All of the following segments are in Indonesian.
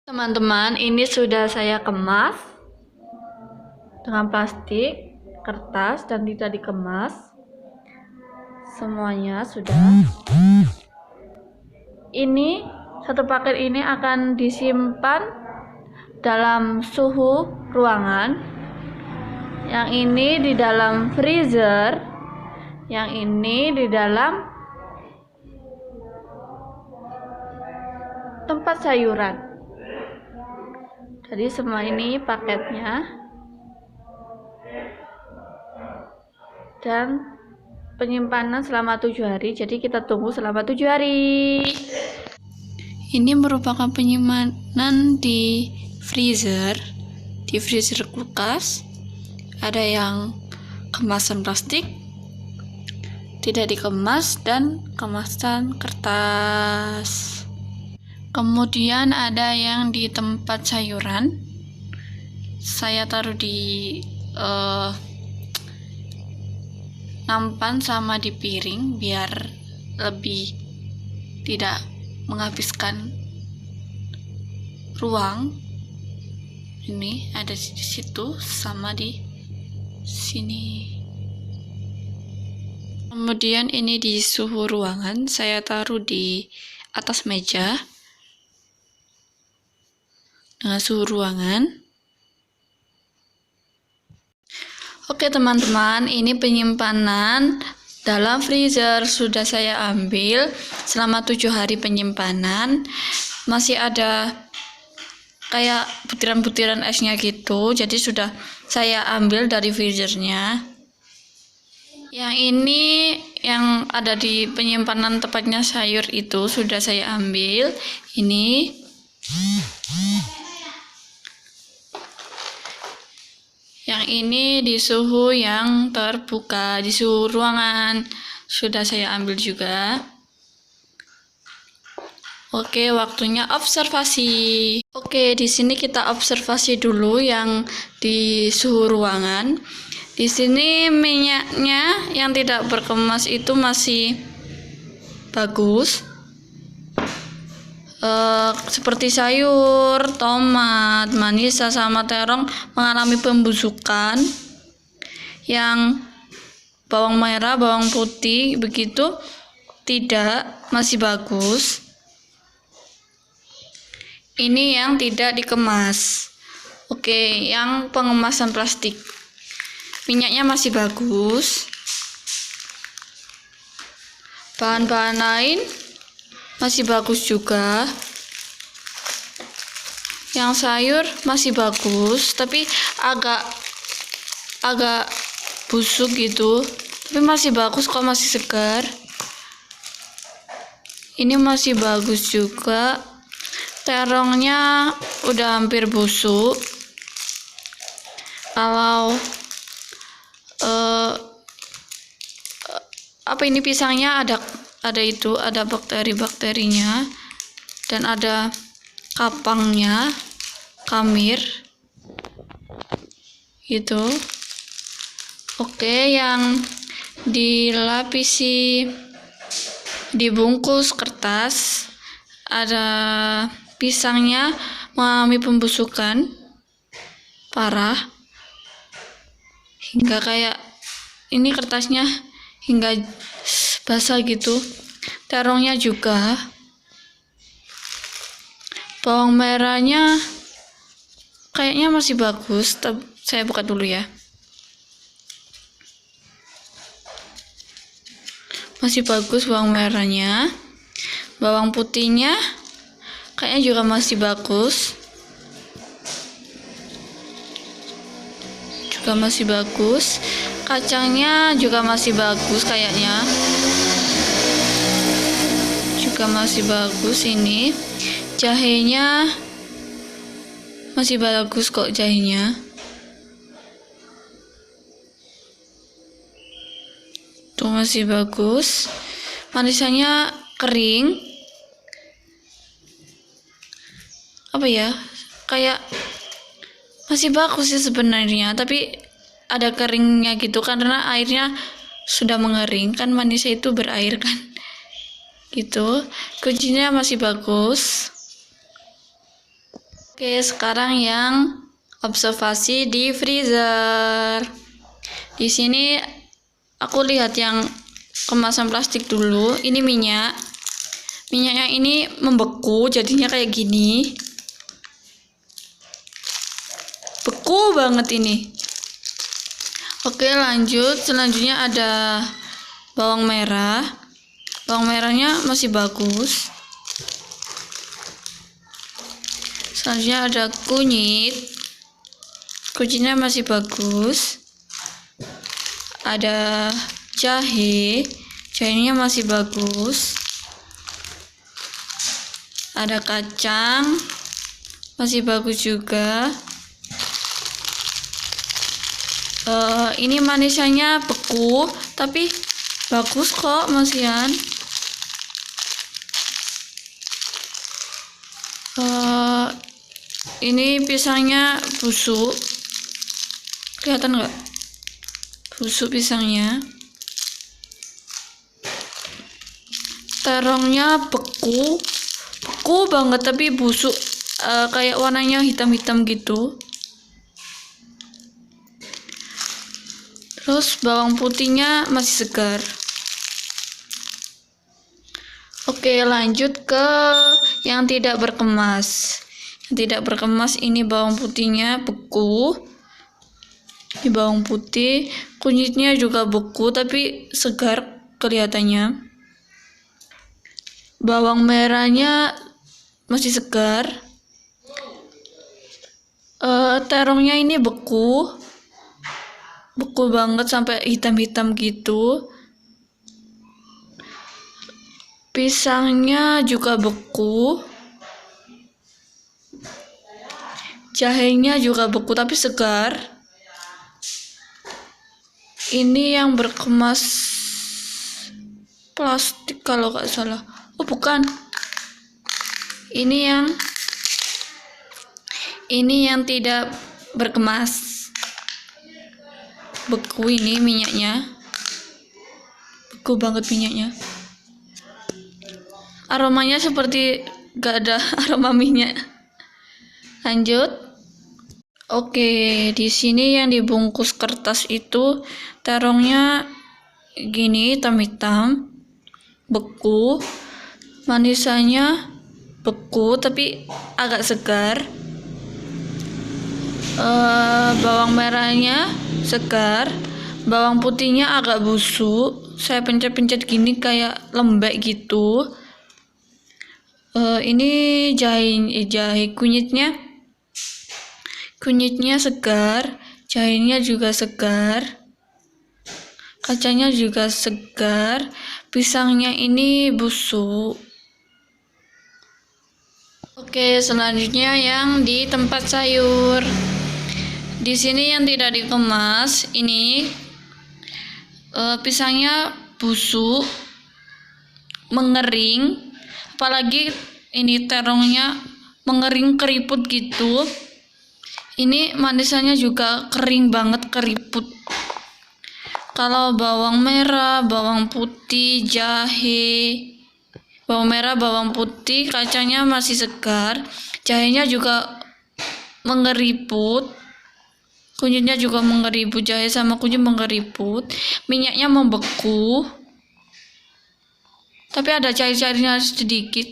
Teman-teman, ini sudah saya kemas dengan plastik, kertas, dan tidak dikemas. Semuanya sudah. Ini satu paket ini akan disimpan dalam suhu ruangan. Yang ini di dalam freezer, yang ini di dalam tempat sayuran. Jadi semua ini paketnya dan penyimpanan selama 7 hari. Jadi kita tunggu selama 7 hari. Ini merupakan penyimpanan di freezer kulkas. Ada yang kemasan plastik, tidak dikemas, dan kemasan kertas. Kemudian ada yang di tempat sayuran. Saya taruh di nampan sama di piring biar lebih tidak menghabiskan ruang. Ini ada di situ sama di sini. Kemudian ini di suhu ruangan, saya taruh di atas meja dengan suhu ruangan. Oke teman-teman, ini penyimpanan dalam freezer sudah saya ambil selama 7 hari penyimpanan. Masih ada kayak butiran-butiran esnya gitu, jadi sudah saya ambil dari freezernya. Yang ini yang ada di penyimpanan tepatnya sayur itu sudah saya ambil. Ini yang ini di suhu yang terbuka, di suhu ruangan sudah saya ambil juga. Oke, waktunya observasi. Oke, di sini kita observasi dulu yang di suhu ruangan. Di sini minyaknya yang tidak berkemas itu masih bagus. Seperti sayur, tomat, manisa, sama terong mengalami pembusukan. Yang bawang merah, bawang putih begitu tidak, masih bagus. Ini yang tidak dikemas. Oke, yang pengemasan plastik, minyaknya masih bagus. Bahan-bahan lain masih bagus juga. Yang sayur masih bagus, tapi agak busuk gitu, tapi masih bagus kok, masih segar. Ini masih bagus juga. Terongnya udah hampir busuk. Kalau ini pisangnya ada bakteri-bakterinya dan ada kapangnya, kamir gitu. Oke, yang dilapisi dibungkus kertas, ada pisangnya mengalami pembusukan parah hingga kayak ini kertasnya hingga basah gitu. Terongnya juga. Bawang merahnya kayaknya masih bagus. Saya buka dulu ya. Masih bagus bawang merahnya. Bawang putihnya kayaknya juga masih bagus. Juga masih bagus. Kacangnya juga masih bagus kayaknya. Juga masih bagus ini. Jahenya masih bagus kok, jahenya. Tuh masih bagus. Manisannya kering. Apa ya? Kayak masih bagus sih sebenarnya, tapi ada keringnya gitu karena airnya sudah mengering, kan manisnya itu berair kan gitu. Kuncinya masih bagus. Oke, sekarang yang observasi di freezer. Di sini aku lihat yang kemasan plastik dulu. Ini minyak. Minyaknya ini membeku, jadinya kayak gini. Beku banget ini. Oke, lanjut. Selanjutnya ada bawang merah. Bawang merahnya masih bagus. Selanjutnya ada kunyit. Kunyitnya masih bagus. Ada jahe. Jahenya masih bagus. Ada kacang. Masih bagus juga. Ini manisannya beku, tapi bagus kok masihan. Ini pisangnya busuk, kelihatan nggak? Busuk pisangnya. Terongnya beku banget tapi busuk, kayak warnanya hitam-hitam gitu. Terus bawang putihnya masih segar. Oke, lanjut ke yang tidak berkemas. Yang tidak berkemas ini bawang putihnya beku. Ini bawang putih, kunyitnya juga beku tapi segar kelihatannya. Bawang merahnya masih segar. Terongnya ini beku banget sampai hitam-hitam gitu. Pisangnya juga beku. Jahenya juga beku tapi segar. Ini yang berkemas plastik kalau nggak salah. Oh bukan. Ini yang tidak berkemas. Beku ini minyaknya. Beku banget minyaknya. Aromanya seperti gak ada aroma minyak. Lanjut. Oke, di sini yang dibungkus kertas itu terongnya gini hitam-hitam, beku. Manisannya beku tapi agak segar. Bawang merahnya segar, bawang putihnya agak busuk. Saya pencet-pencet gini kayak lembek gitu. Ini jahe kunyitnya segar, jahenya juga segar, kacangnya juga segar, pisangnya ini busuk. Oke, selanjutnya yang di tempat sayur. Di sini yang tidak dikemas, ini pisangnya busuk, mengering, apalagi ini terongnya mengering keriput gitu. Ini manisannya juga kering banget, keriput. Kalau bawang merah, bawang putih, jahe, bawang merah, bawang putih, kacangnya masih segar, jahenya juga mengeriput, kunyitnya juga mengeriput, jahe sama kunyit mengeriput, minyaknya membeku, tapi ada cair-cairnya sedikit.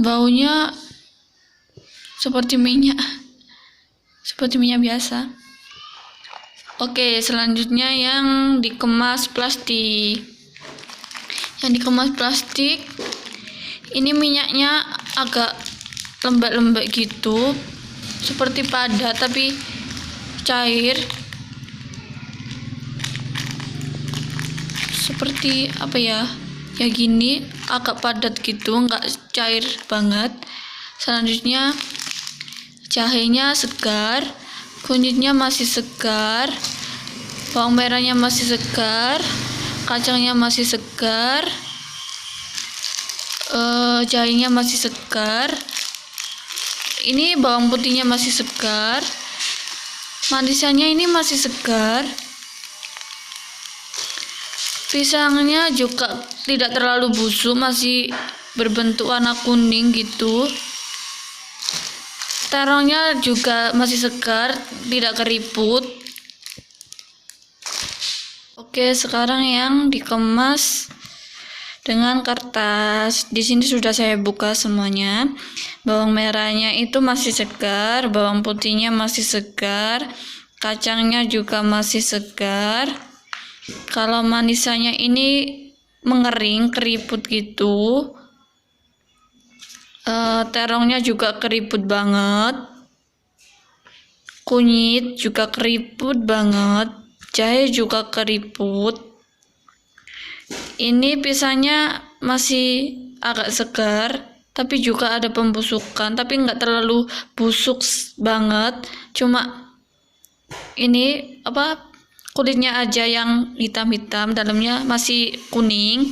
Baunya seperti minyak biasa. Oke, selanjutnya yang dikemas plastik. Yang dikemas plastik, ini minyaknya agak lembek-lembek gitu, seperti padat tapi cair. Seperti apa ya? Ya gini, agak padat gitu, nggak cair banget. Selanjutnya jahenya segar, kunyitnya masih segar, bawang merahnya masih segar, kacangnya masih segar, jahenya masih segar. Ini bawang putihnya masih segar, manisannya ini masih segar. Pisangnya juga tidak terlalu busuk, masih berbentuk warna kuning gitu. Terongnya juga masih segar, tidak keriput. Oke, sekarang yang dikemas dengan kertas. Di sini sudah saya buka semuanya. Bawang merahnya itu masih segar, bawang putihnya masih segar, kacangnya juga masih segar. Kalau manisannya ini mengering, keriput gitu. Terongnya juga keriput banget. Kunyit juga keriput banget. Jahe juga keriput. Ini pisangnya masih agak segar, tapi juga ada pembusukan, tapi nggak terlalu busuk banget. Cuma ini kulitnya aja yang hitam-hitam, dalamnya masih kuning.